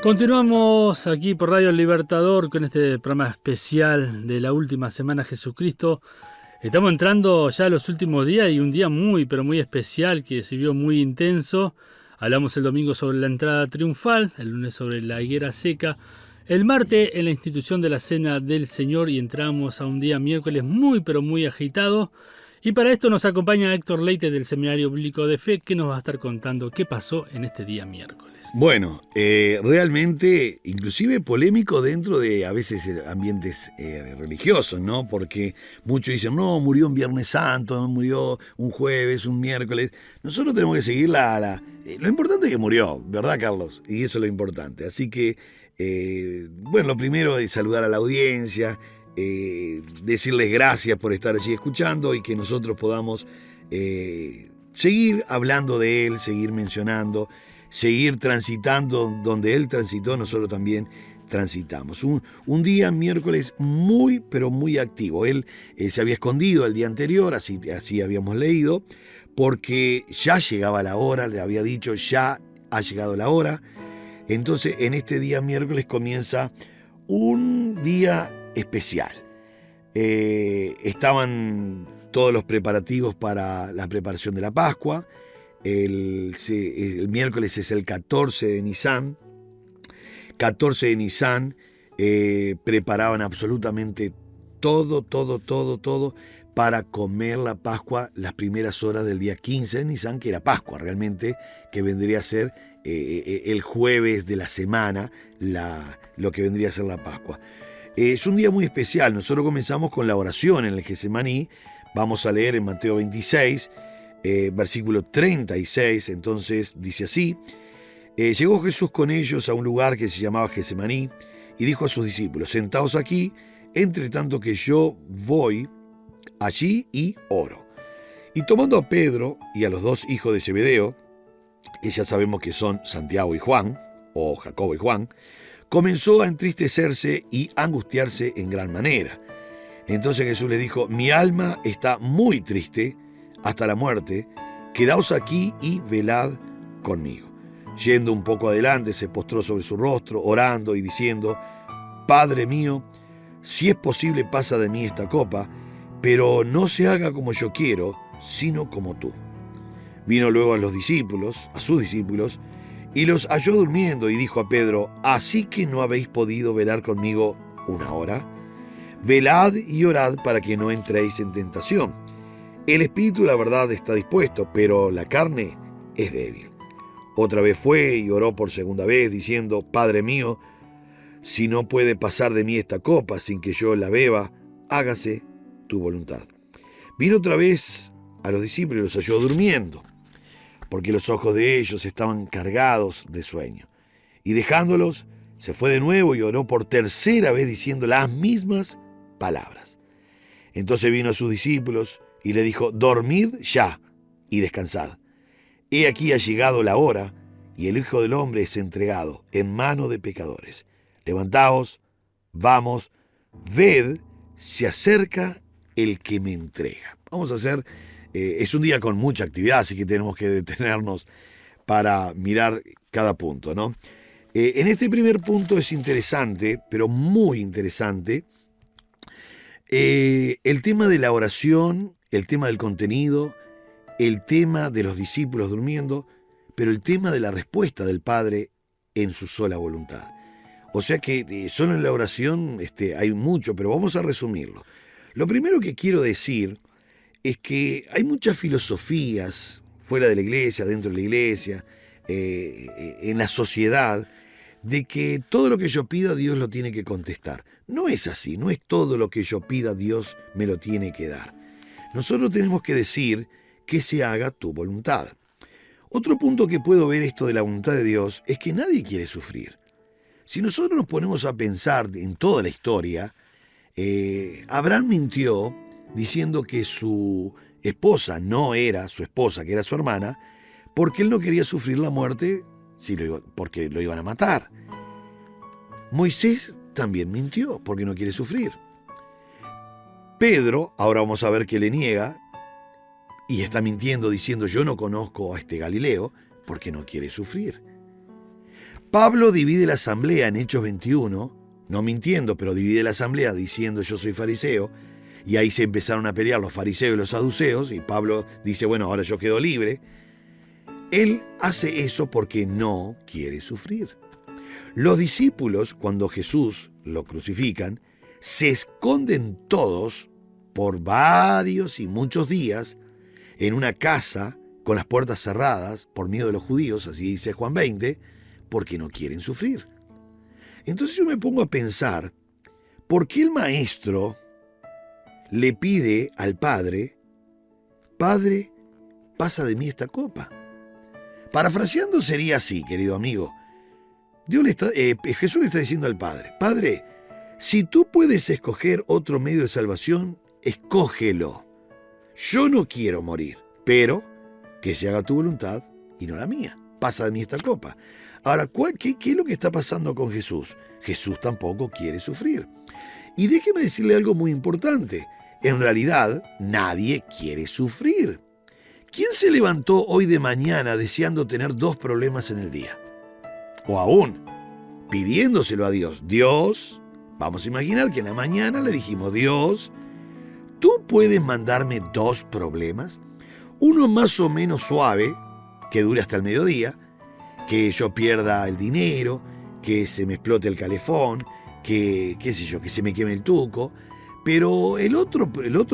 Continuamos aquí por Radio Libertador con este programa especial de la última semana Jesucristo. Estamos entrando ya a los últimos días y un día muy, pero muy especial que se vio muy intenso. Hablamos el domingo sobre la entrada triunfal, el lunes sobre la higuera seca, el martes en la institución de la Cena del Señor y entramos a un día miércoles muy, pero muy agitado. Y para esto nos acompaña Héctor Leite del Seminario Bíblico de Fe, que nos va a estar contando qué pasó en este día miércoles. Bueno, realmente, inclusive polémico dentro de a veces ambientes religiosos, ¿no? Porque muchos dicen, no, murió un Viernes Santo, murió un jueves, un miércoles. Nosotros tenemos que seguir lo importante es que murió, ¿verdad, Carlos? Y eso es lo importante. Así que, bueno, lo primero es saludar a la audiencia, decirles gracias por estar allí escuchando y que nosotros podamos seguir hablando de él, seguir mencionando, seguir transitando donde él transitó, nosotros también transitamos. Un día miércoles muy, pero muy activo. Él se había escondido el día anterior, así habíamos leído, porque ya llegaba la hora, le había dicho, ya ha llegado la hora. Entonces, en este día miércoles comienza un día especial. Estaban todos los preparativos para la preparación de la Pascua. El miércoles es el 14 de Nisan. 14 de Nisan, preparaban absolutamente todo para comer la Pascua las primeras horas del día 15 de Nisan, que era Pascua realmente, que vendría a ser el jueves de la semana, lo que vendría a ser la Pascua. Es un día muy especial. Nosotros comenzamos con la oración en el Getsemaní. Vamos a leer en Mateo 26, versículo 36, entonces dice así: llegó Jesús con ellos a un lugar que se llamaba Getsemaní y dijo a sus discípulos, sentaos aquí, entre tanto que yo voy allí y oro. Y tomando a Pedro y a los dos hijos de Zebedeo, que ya sabemos que son Santiago y Juan, o Jacobo y Juan, comenzó a entristecerse y angustiarse en gran manera. Entonces Jesús les dijo, mi alma está muy triste hasta la muerte, quedaos aquí y velad conmigo. Yendo un poco adelante, se postró sobre su rostro, orando y diciendo, Padre mío, si es posible pasa de mí esta copa, pero no se haga como yo quiero, sino como tú. Vino luego a sus discípulos, y los halló durmiendo y dijo a Pedro, ¿así que no habéis podido velar conmigo una hora? Velad y orad para que no entréis en tentación. El espíritu, la verdad, está dispuesto, pero la carne es débil. Otra vez fue y oró por segunda vez, diciendo, Padre mío, si no puede pasar de mí esta copa sin que yo la beba, hágase tu voluntad. Vino otra vez a los discípulos y los halló durmiendo, porque los ojos de ellos estaban cargados de sueño. Y dejándolos, se fue de nuevo y oró por tercera vez diciendo las mismas palabras. Entonces vino a sus discípulos y le dijo, dormid ya y descansad. He aquí ha llegado la hora y el Hijo del Hombre es entregado en mano de pecadores. Levantaos, vamos, ved, se acerca el que me entrega. Vamos a hacer, es un día con mucha actividad, así que tenemos que detenernos para mirar cada punto, ¿no? En este primer punto es interesante, pero muy interesante, el tema de la oración, el tema del contenido, el tema de los discípulos durmiendo, pero el tema de la respuesta del Padre en su sola voluntad. O sea que solo en la oración hay mucho, pero vamos a resumirlo. Lo primero que quiero decir es que hay muchas filosofías fuera de la iglesia, dentro de la iglesia, en la sociedad, de que todo lo que yo pida Dios lo tiene que contestar. No es así, no es todo lo que yo pida Dios me lo tiene que dar. Nosotros tenemos que decir que se haga tu voluntad. Otro punto que puedo ver esto de la voluntad de Dios es que nadie quiere sufrir. Si nosotros nos ponemos a pensar en toda la historia, Abraham mintió diciendo que su esposa no era su esposa, que era su hermana, porque él no quería sufrir la muerte porque lo iban a matar. Moisés también mintió porque no quiere sufrir. Pedro, ahora vamos a ver que le niega y está mintiendo diciendo yo no conozco a este Galileo porque no quiere sufrir. Pablo divide la asamblea en Hechos 21, no mintiendo, pero divide la asamblea diciendo yo soy fariseo, y ahí se empezaron a pelear los fariseos y los saduceos, y Pablo dice, bueno, ahora yo quedo libre. Él hace eso porque no quiere sufrir. Los discípulos, cuando Jesús lo crucifican, se esconden todos por varios y muchos días en una casa con las puertas cerradas por miedo de los judíos, así dice Juan 20, porque no quieren sufrir. Entonces yo me pongo a pensar, ¿por qué el maestro le pide al Padre, Padre, pasa de mí esta copa? Parafraseando sería así, querido amigo. Jesús le está diciendo al Padre, Padre, si tú puedes escoger otro medio de salvación, escógelo. Yo no quiero morir, pero que se haga tu voluntad y no la mía. Pasa de mí esta copa. Ahora, ¿qué es lo que está pasando con Jesús? Jesús tampoco quiere sufrir. Y déjeme decirle algo muy importante. En realidad, nadie quiere sufrir. ¿Quién se levantó hoy de mañana deseando tener 2 problemas en el día? O aún, pidiéndoselo a Dios. Dios, vamos a imaginar que en la mañana le dijimos, Dios, ¿tú puedes mandarme 2 problemas? Uno más o menos suave, que dure hasta el mediodía, que yo pierda el dinero, que se me explote el calefón, que se me queme el tuco. Pero el otro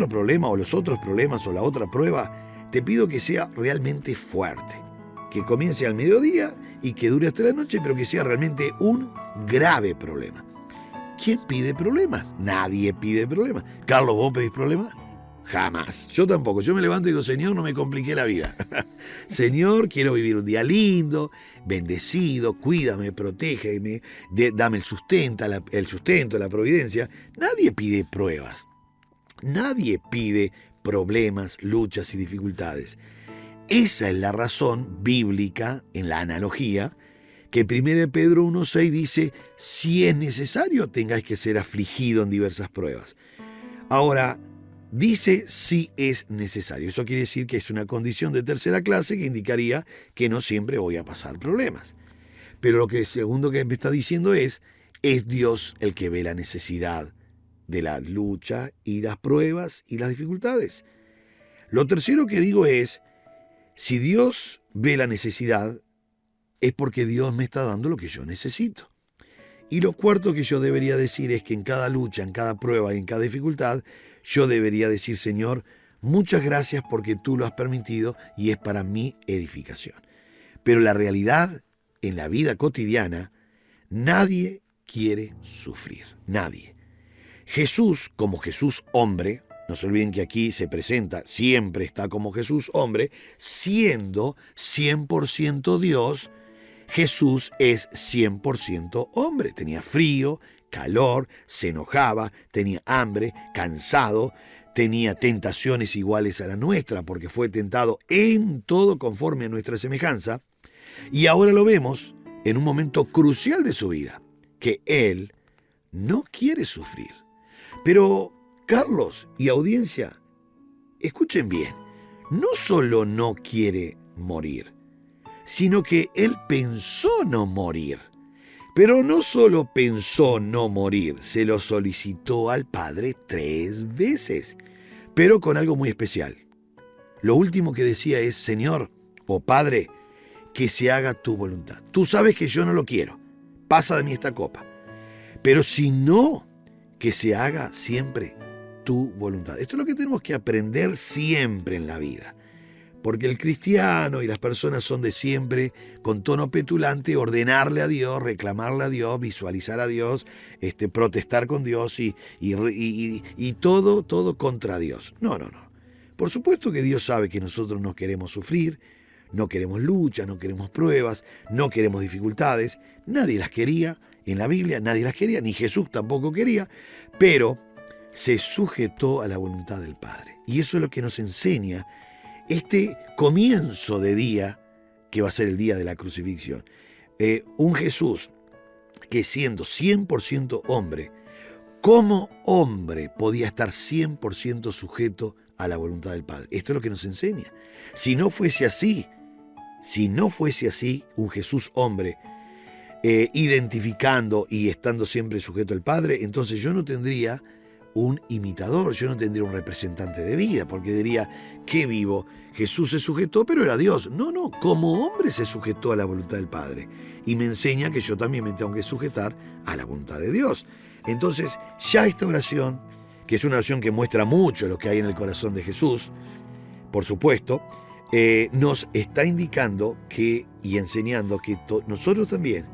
problema, o los otros problemas, o la otra prueba, te pido que sea realmente fuerte. Que comience al mediodía y que dure hasta la noche, pero que sea realmente un grave problema. ¿Quién pide problemas? Nadie pide problemas. Carlos, ¿vos pedís problemas? Jamás. Yo tampoco. Yo me levanto y digo, Señor, no me compliqué la vida. Señor, quiero vivir un día lindo, bendecido, cuídame, protégeme, dame el sustento, la providencia. Nadie pide pruebas. Nadie pide problemas, luchas y dificultades. Esa es la razón bíblica, en la analogía, que 1 Pedro 1:6 dice, si es necesario, tengáis que ser afligido en diversas pruebas. Ahora, dice si es necesario. Eso quiere decir que es una condición de tercera clase que indicaría que no siempre voy a pasar problemas. Pero lo que segundo que me está diciendo es Dios el que ve la necesidad de la lucha y las pruebas y las dificultades. Lo tercero que digo es, si Dios ve la necesidad, es porque Dios me está dando lo que yo necesito. Y lo cuarto que yo debería decir es que en cada lucha, en cada prueba y en cada dificultad, yo debería decir, Señor, muchas gracias porque tú lo has permitido y es para mi edificación. Pero la realidad, en la vida cotidiana, nadie quiere sufrir, nadie. Jesús, como Jesús hombre, no se olviden que aquí se presenta, siempre está como Jesús hombre, siendo 100% Dios, Jesús es 100% hombre. Tenía frío, calor, se enojaba, tenía hambre, cansado, tenía tentaciones iguales a la nuestra, porque fue tentado en todo conforme a nuestra semejanza. Y ahora lo vemos en un momento crucial de su vida, que Él no quiere sufrir. Pero, Carlos y audiencia, escuchen bien, no solo no quiere morir, sino que Él pensó no morir. Pero no solo pensó no morir, se lo solicitó al Padre 3 veces, pero con algo muy especial. Lo último que decía es, Señor, o Padre, que se haga tu voluntad. Tú sabes que yo no lo quiero, pasa de mí esta copa. Pero si no, que se haga siempre tu voluntad. Esto es lo que tenemos que aprender siempre en la vida. Porque el cristiano y las personas son de siempre, con tono petulante, ordenarle a Dios, reclamarle a Dios, visualizar a Dios, protestar con Dios y todo contra Dios. No. Por supuesto que Dios sabe que nosotros no queremos sufrir, no queremos lucha, no queremos pruebas, no queremos dificultades. Nadie las quería en la Biblia, nadie las quería, ni Jesús tampoco quería, pero se sujetó a la voluntad del Padre. Y eso es lo que nos enseña este comienzo de día, que va a ser el día de la crucifixión. Un Jesús que siendo 100% hombre, como hombre podía estar 100% sujeto a la voluntad del Padre. Esto es lo que nos enseña. Si no fuese así, un Jesús hombre, identificando y estando siempre sujeto al Padre, entonces yo no tendría un imitador, yo no tendría un representante de vida, porque diría, ¿qué vivo? Jesús se sujetó, pero era Dios. No, como hombre se sujetó a la voluntad del Padre. Y me enseña que yo también me tengo que sujetar a la voluntad de Dios. Entonces, ya esta oración, que es una oración que muestra mucho lo que hay en el corazón de Jesús, por supuesto, nos está indicando que, y enseñando que nosotros también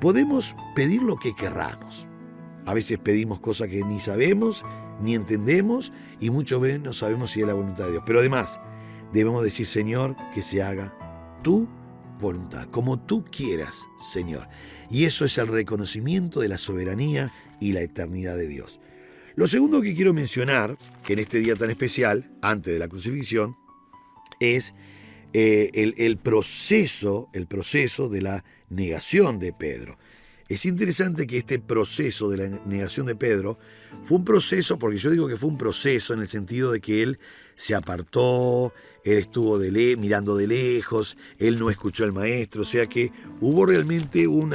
podemos pedir lo que querramos. A veces pedimos cosas que ni sabemos, ni entendemos, y muchas veces no sabemos si es la voluntad de Dios. Pero además, debemos decir, Señor, que se haga tu voluntad, como tú quieras, Señor. Y eso es el reconocimiento de la soberanía y la eternidad de Dios. Lo segundo que quiero mencionar, que en este día tan especial, antes de la crucifixión, es el proceso de la negación de Pedro. Es interesante que este proceso de la negación de Pedro fue un proceso, porque yo digo que fue un proceso en el sentido de que él se apartó, él estuvo mirando de lejos, él no escuchó al maestro, o sea que hubo realmente un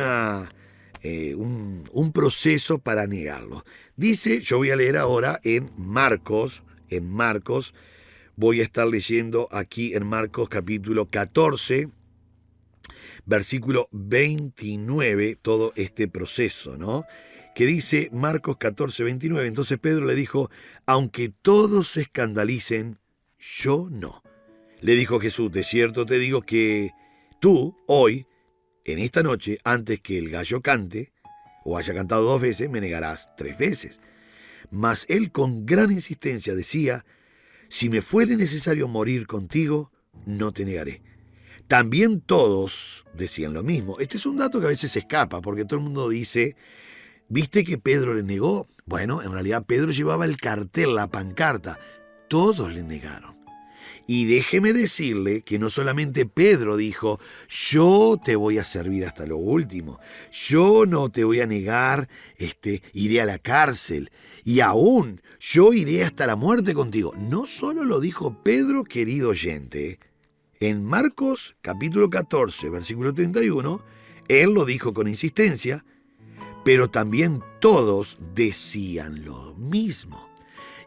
proceso para negarlo. Dice, yo voy a leer ahora en Marcos, voy a estar leyendo aquí en Marcos capítulo 14, versículo 29, todo este proceso, ¿no? Que dice Marcos 14, 29, entonces Pedro le dijo, aunque todos se escandalicen, yo no. Le dijo Jesús, de cierto te digo que tú, hoy, en esta noche, antes que el gallo cante, o haya cantado 2 veces, me negarás 3 veces. Mas él con gran insistencia decía, si me fuere necesario morir contigo, no te negaré. También todos decían lo mismo. Este es un dato que a veces se escapa, porque todo el mundo dice, ¿viste que Pedro le negó? Bueno, en realidad Pedro llevaba el cartel, la pancarta. Todos le negaron. Y déjeme decirle que no solamente Pedro dijo, yo te voy a servir hasta lo último, yo no te voy a negar, iré a la cárcel, y aún yo iré hasta la muerte contigo. No solo lo dijo Pedro, querido oyente. En Marcos capítulo 14, versículo 31, él lo dijo con insistencia, pero también todos decían lo mismo.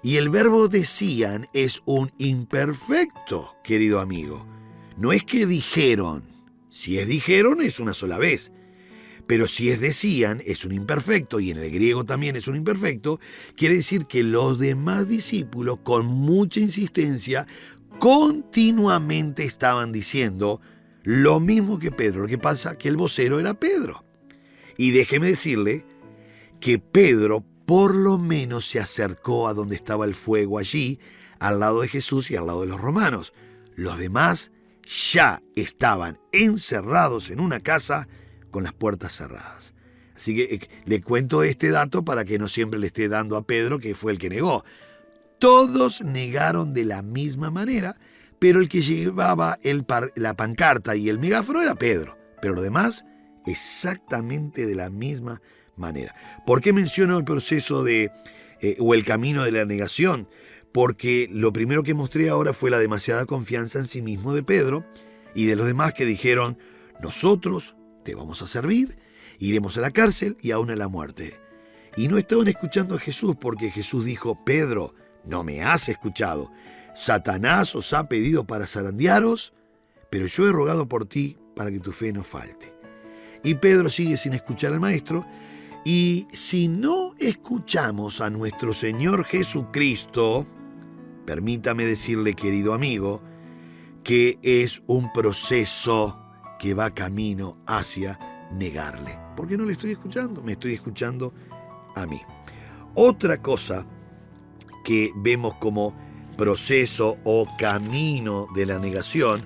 Y el verbo decían es un imperfecto, querido amigo. No es que dijeron. Si es dijeron es una sola vez. Pero si es decían es un imperfecto, y en el griego también es un imperfecto, quiere decir que los demás discípulos con mucha insistencia continuamente estaban diciendo lo mismo que Pedro. Lo que pasa es que el vocero era Pedro. Y déjeme decirle que Pedro por lo menos se acercó a donde estaba el fuego allí, al lado de Jesús y al lado de los romanos. Los demás ya estaban encerrados en una casa con las puertas cerradas. Así que le cuento este dato para que no siempre le esté dando a Pedro que fue el que negó. Todos negaron de la misma manera, pero el que llevaba la pancarta y el megáfono era Pedro. Pero los demás exactamente de la misma manera. ¿Por qué menciono el proceso o el camino de la negación? Porque lo primero que mostré ahora fue la demasiada confianza en sí mismo de Pedro y de los demás que dijeron, nosotros te vamos a servir, iremos a la cárcel y aún a la muerte. Y no estaban escuchando a Jesús porque Jesús dijo, Pedro, no me has escuchado. Satanás os ha pedido para zarandearos, pero yo he rogado por ti para que tu fe no falte. Y Pedro sigue sin escuchar al maestro. Y si no escuchamos a nuestro Señor Jesucristo, permítame decirle, querido amigo, que es un proceso que va camino hacia negarle. Porque no le estoy escuchando, me estoy escuchando a mí. Otra cosa que vemos como proceso o camino de la negación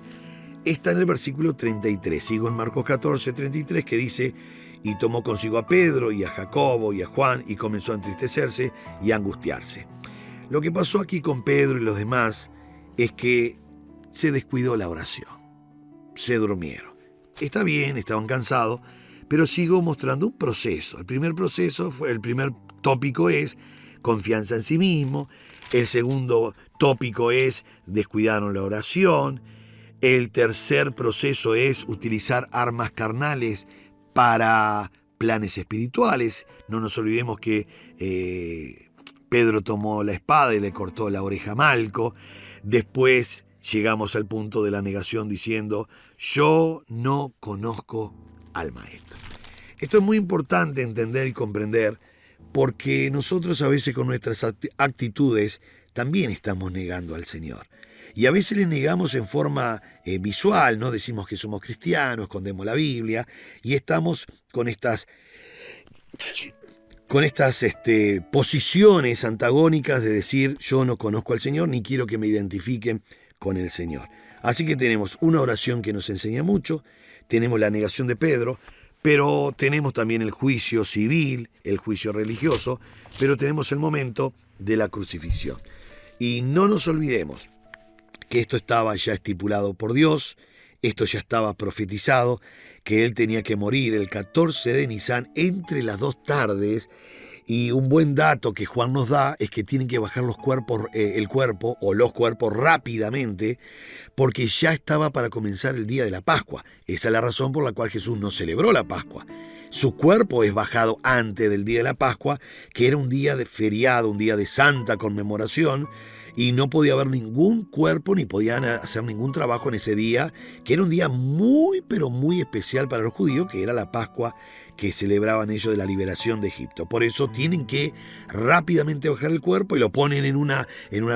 está en el versículo 33. Sigo en Marcos 14, 33, que dice, y tomó consigo a Pedro y a Jacobo y a Juan y comenzó a entristecerse y a angustiarse. Lo que pasó aquí con Pedro y los demás es que se descuidó la oración. Se durmieron. Está bien, estaban cansados, pero sigo mostrando un proceso. El primer tópico es confianza en sí mismo. El segundo tópico es descuidaron la oración. El tercer proceso es utilizar armas carnales para planes espirituales. No nos olvidemos que Pedro tomó la espada y le cortó la oreja a Malco. Después llegamos al punto de la negación diciendo: yo no conozco al Maestro. Esto es muy importante entender y comprender, porque nosotros a veces con nuestras actitudes también estamos negando al Señor. Y a veces le negamos en forma visual, ¿no? Decimos que somos cristianos, escondemos la Biblia y estamos con estas posiciones antagónicas de decir: yo no conozco al Señor ni quiero que me identifiquen con el Señor. Así que tenemos una oración que nos enseña mucho, tenemos la negación de Pedro, pero tenemos también el juicio civil, el juicio religioso, pero tenemos el momento de la crucifixión. Y no nos olvidemos que esto estaba ya estipulado por Dios, esto ya estaba profetizado, que Él tenía que morir el 14 de Nisan entre las 2 tardes, y un buen dato que Juan nos da es que tienen que bajar el cuerpo o los cuerpos rápidamente, porque ya estaba para comenzar el día de la Pascua. Esa es la razón por la cual Jesús no celebró la Pascua. Su cuerpo es bajado antes del día de la Pascua, que era un día de feriado, un día de santa conmemoración, y no podía haber ningún cuerpo ni podían hacer ningún trabajo en ese día, que era un día muy, pero muy especial para los judíos, que era la Pascua que celebraban ellos de la liberación de Egipto. Por eso tienen que rápidamente bajar el cuerpo y lo ponen en una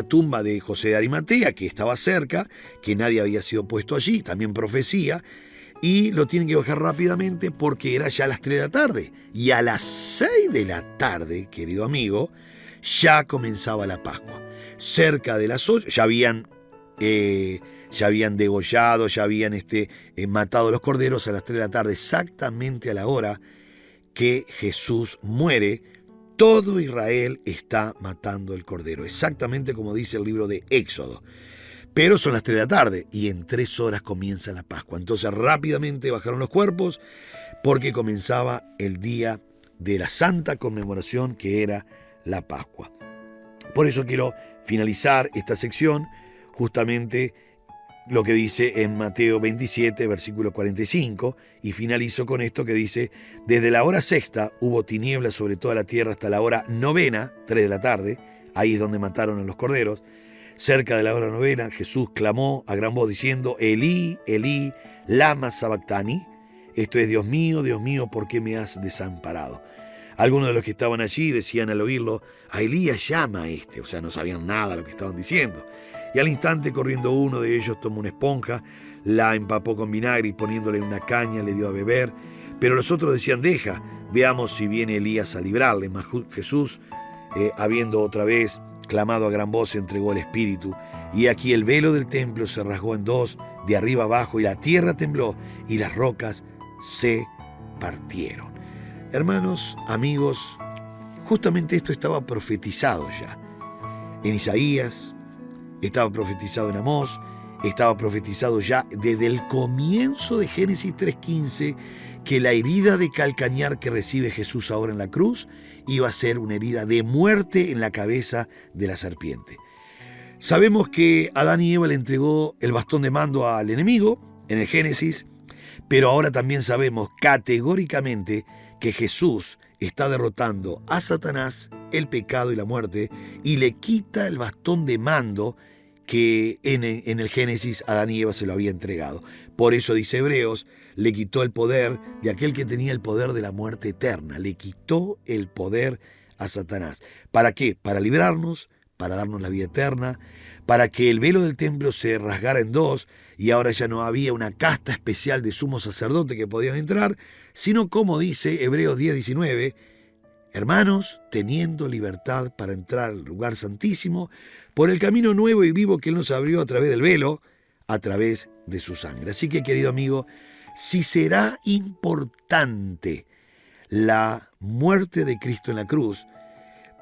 tumba de José de Arimatea, que estaba cerca, que nadie había sido puesto allí, también profecía, y lo tienen que bajar rápidamente porque era ya a las 3 de la tarde. Y a las 6 de la tarde, querido amigo, ya comenzaba la Pascua. Cerca de las 8 ya habían degollado, ya habían matado los corderos a las 3 de la tarde, exactamente a la hora que Jesús muere. Todo Israel está matando el cordero, exactamente como dice el libro de Éxodo. Pero son las 3 de la tarde y en 3 horas comienza la Pascua. Entonces rápidamente bajaron los cuerpos porque comenzaba el día de la santa conmemoración que era la Pascua. Por eso quiero finalizar esta sección justamente lo que dice en Mateo 27, versículo 45, y finalizo con esto que dice: desde la hora 6 hubo tinieblas sobre toda la tierra hasta la hora 9, 3 de la tarde, ahí es donde mataron a los corderos. Cerca de la hora 9, Jesús clamó a gran voz diciendo: Elí, Elí, lama sabactani. Esto es: Dios mío, ¿por qué me has desamparado? Algunos de los que estaban allí decían al oírlo: a Elías llama a este. O sea, no sabían nada de lo que estaban diciendo. Y al instante, corriendo uno de ellos, tomó una esponja, la empapó con vinagre y poniéndole en una caña le dio a beber. Pero los otros decían: deja, veamos si viene Elías a librarle. Mas Jesús, habiendo otra vez clamado a gran voz, entregó el espíritu. Y aquí el velo del templo se rasgó en 2, de arriba abajo, y la tierra tembló, y las rocas se partieron. Hermanos, amigos, justamente esto estaba profetizado ya. En Isaías, estaba profetizado en Amós, estaba profetizado ya desde el comienzo de Génesis 3:15, que la herida de calcañar que recibe Jesús ahora en la cruz iba a ser una herida de muerte en la cabeza de la serpiente. Sabemos que Adán y Eva le entregó el bastón de mando al enemigo en el Génesis, pero ahora también sabemos categóricamente que Jesús está derrotando a Satanás, el pecado y la muerte, y le quita el bastón de mando que en el Génesis Adán y Eva se lo había entregado. Por eso dice Hebreos, le quitó el poder de aquel que tenía el poder de la muerte eterna. Le quitó el poder a Satanás. ¿Para qué? Para librarnos, para darnos la vida eterna, para que el velo del templo se rasgara en 2 y ahora ya no había una casta especial de sumo sacerdote que podían entrar, sino como dice Hebreos 10:19, hermanos, teniendo libertad para entrar al lugar santísimo, por el camino nuevo y vivo que Él nos abrió a través del velo, a través de su sangre. Así que, querido amigo, si será importante la muerte de Cristo en la cruz,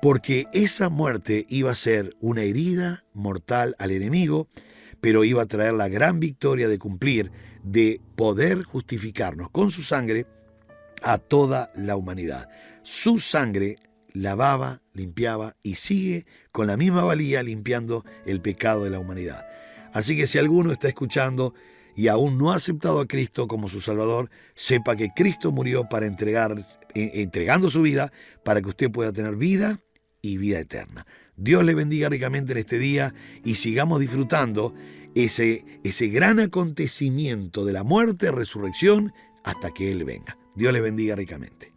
porque esa muerte iba a ser una herida mortal al enemigo, pero iba a traer la gran victoria de cumplir, de poder justificarnos con su sangre a toda la humanidad. Su sangre lavaba, limpiaba y sigue con la misma valía limpiando el pecado de la humanidad. Así que si alguno está escuchando y aún no ha aceptado a Cristo como su Salvador, sepa que Cristo murió para entregando su vida para que usted pueda tener vida y vida eterna. Dios le bendiga ricamente en este día y sigamos disfrutando ese gran acontecimiento de la muerte, resurrección, hasta que Él venga. Dios le bendiga ricamente.